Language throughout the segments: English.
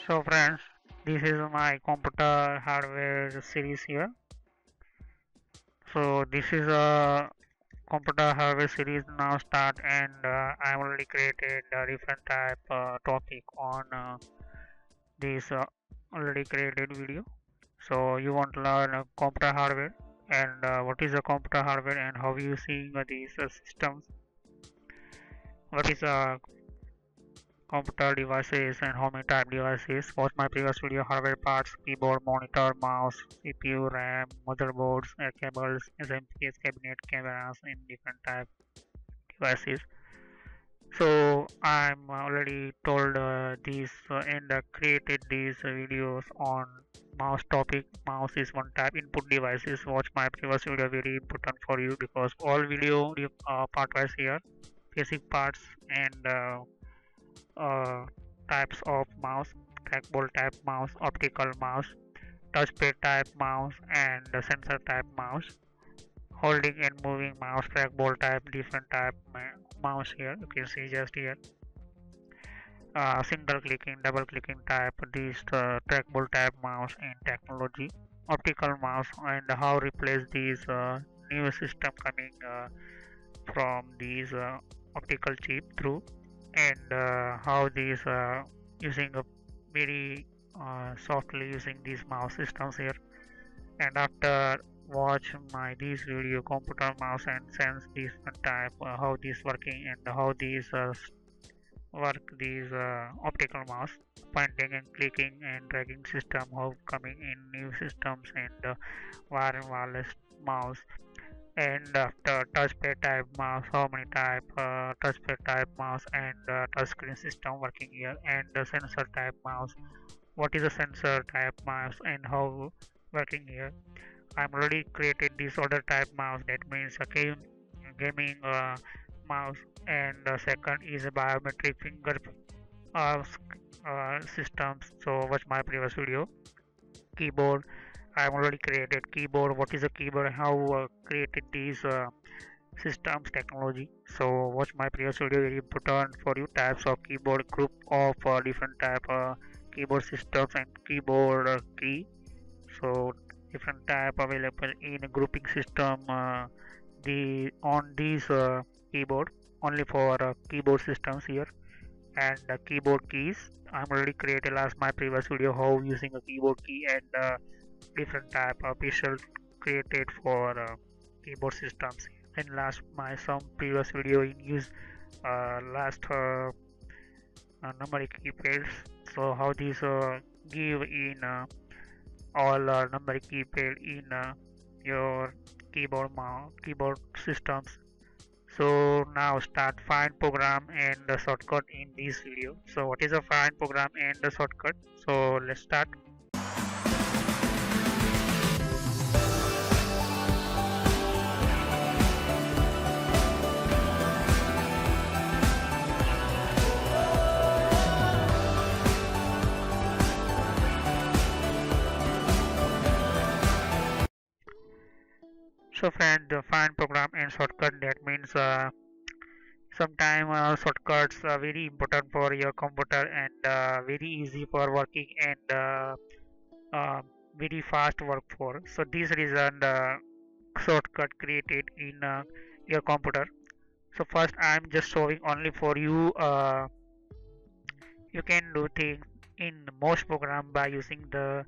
So friends, this is my computer hardware series here. So this is a computer hardware series now start, and I already created a different type topic on this already created video. So you want to learn computer hardware and what is a computer hardware and how using these systems, what is a computer devices and how many type devices. Watch my previous video hardware parts, keyboard, monitor, mouse, CPU, RAM, motherboards, cables, SMPS, cabinet, cameras in different type devices. So I'm already told these and created these videos on mouse topic. Mouse is one type input devices. Watch my previous video, very important for you because all video part wise here, basic parts and uh, types of mouse, trackball type mouse, optical mouse, touchpad type mouse, and the sensor type mouse. Holding and moving mouse, trackball type, different type mouse here. You can see just here. Single clicking, double clicking type, these trackball type mouse in technology, optical mouse, and how replace these new system coming from these optical chip through, and how these using a very softly using these mouse systems here. And after watch my this video computer mouse and sense this type how this working and how these work these optical mouse pointing and clicking and dragging system how coming in new systems and wire and wireless mouse. And after touchpad type mouse, how many type touchpad type mouse and touchscreen system working here, and the sensor type mouse, what is a sensor type mouse and how working here. I'm already created this other type mouse, that means a gaming mouse, and the second is a biometric finger uh, systems. So watch my previous video. Keyboard, I've already created keyboard, what is a keyboard, how created these systems technology. So watch my previous video, very important for you, types of keyboard, group of different type keyboard systems and keyboard key. So different type available in a grouping system, the on these keyboard only for keyboard systems here. And keyboard keys, I'm already created last my previous video how using a keyboard key, and different type of visual created for keyboard systems. And last my some previous video in use last numeric keypads, so how these give in all numeric keypad in your keyboard systems. So now start find program and the shortcut in this video. So what is a find program and the shortcut? So let's start. So friend, the find program and shortcut, that means sometime shortcuts are very important for your computer and very easy for working and uh, very fast work for. So this reason the shortcut created in your computer. So first I'm just showing only for you. You can do things in most program by using the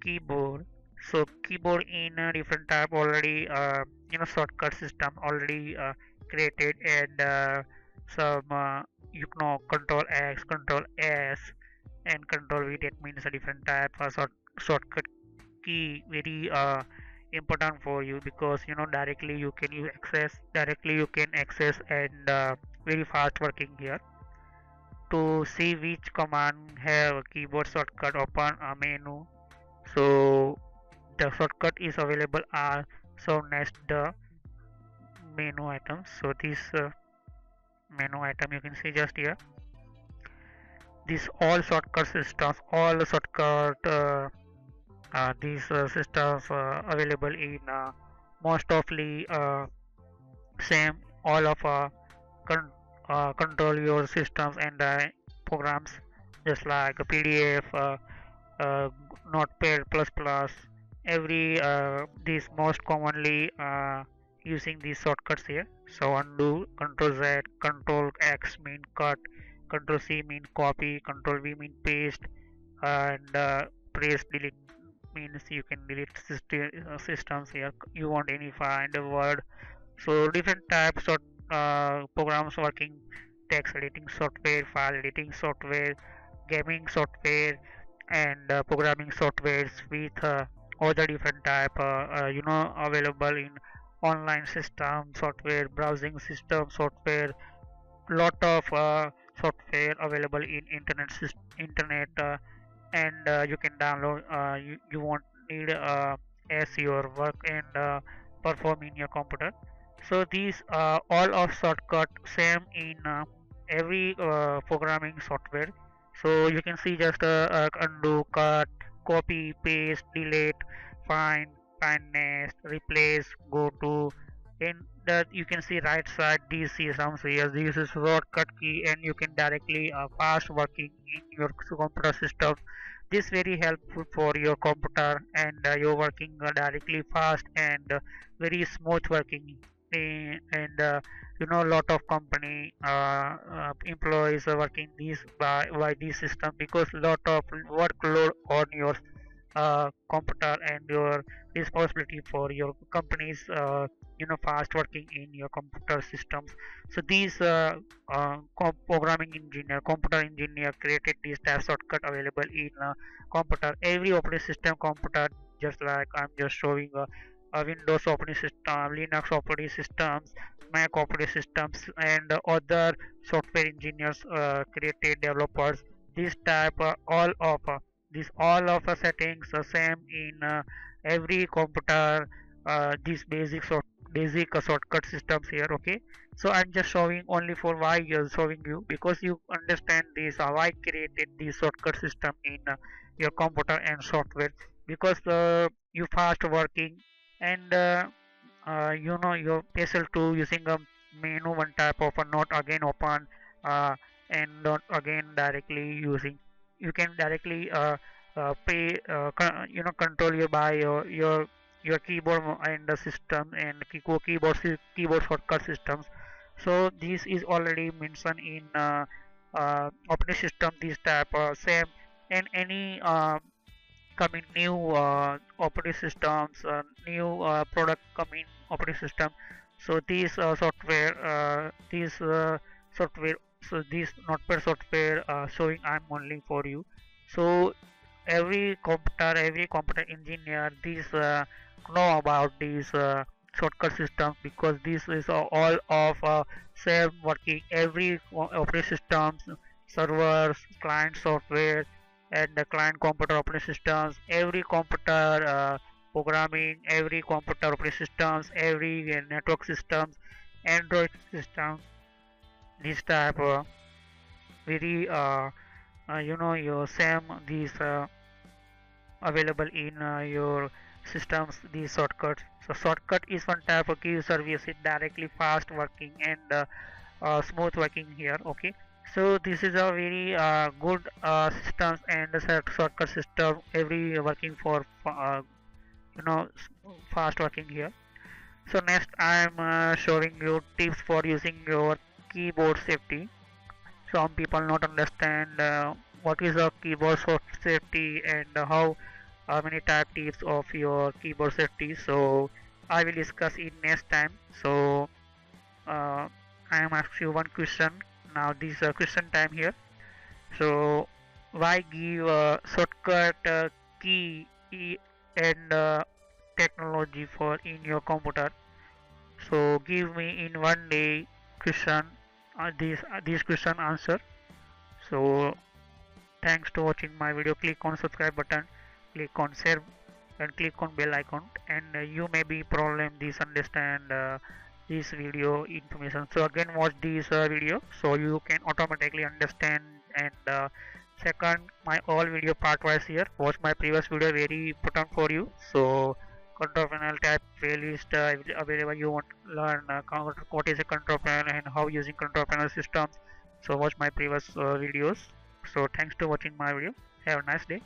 keyboard. So keyboard in a different type already shortcut system already created, and some you know control X, control S, and control V, that means a different type of shortcut key, very important for you because directly you can access and very fast working here. To see which command have a keyboard shortcut, open a menu. So the shortcut is available are so next the menu items. So this menu item you can see just here, this all shortcut systems, all shortcut these systems available in most ofly same all of control your systems and programs just like a PDF, Notepad plus plus. Every these most commonly using these shortcuts here. So undo, Control Z, Control X mean cut, Control C mean copy, Control V mean paste, and press delete means you can delete systems here. You want any file and a word. So different types of programs working: text editing software, file editing software, gaming software, and programming softwares with other different type available in online system software, browsing system software, lot of software available in internet, and you can download. You won't need as your work and perform in your computer. So these all of shortcut same in every programming software. So you can see just undo, cut, copy, paste, delete, find next, replace, go to. In that you can see right side these systems here. This is shortcut key, and you can directly fast working in your computer system. This very helpful for your computer, and you're working directly fast and very smooth working. And lot of company employees are working by this system because lot of workload on your computer, and your responsibility for your company's fast working in your computer systems. So these programming engineer, computer engineer created this type shortcut available in computer, every operating system computer, just like I'm just showing a Windows operating system, Linux operating systems, Mac operating systems, and other software engineers created developers. This type all of the settings are same in every computer. These basic shortcut systems here. Okay, so I'm just showing only for why you're showing you, because you understand this why created this shortcut system in your computer and software, because you fast working, and your PSL2 using a menu, one type of a not again open, and not again directly using. You can directly pay control your by your keyboard and the system, and keyboard shortcut systems. So this is already mentioned in operating system, this type same, and any coming new operating systems, new product coming operating system. So these software, so this notepad software showing I'm only for you. So every computer engineer this know about these shortcut systems, because this is all of same working every operating systems, servers, client software, and the client computer operating systems, every computer programming, every computer operating systems, every network systems, Android system. This type very your same these available in your systems, these shortcuts. So shortcut is one type of key service, it directly fast working and smooth working here. Okay, so this is a very good systems and shortcut system every working for you know fast working here. So next I am showing you tips for using your keyboard safety. Some people not understand what is a keyboard safety, and how many type tips of your keyboard safety. So I will discuss in next time. So I am asking you one question now. This question time here. So why give a shortcut key and technology for in your computer? So give me in one day question this question answer. So thanks to watching my video. Click on subscribe button, click on share, and click on bell icon, and you may be problem this understand this video information. So again watch this video so you can automatically understand. And second, my all video part wise here, watch my previous video, very important for you. So control panel type playlist available. You want to learn what is a control panel and how using control panel systems. So watch my previous videos. So thanks to watching my video. Have a nice day.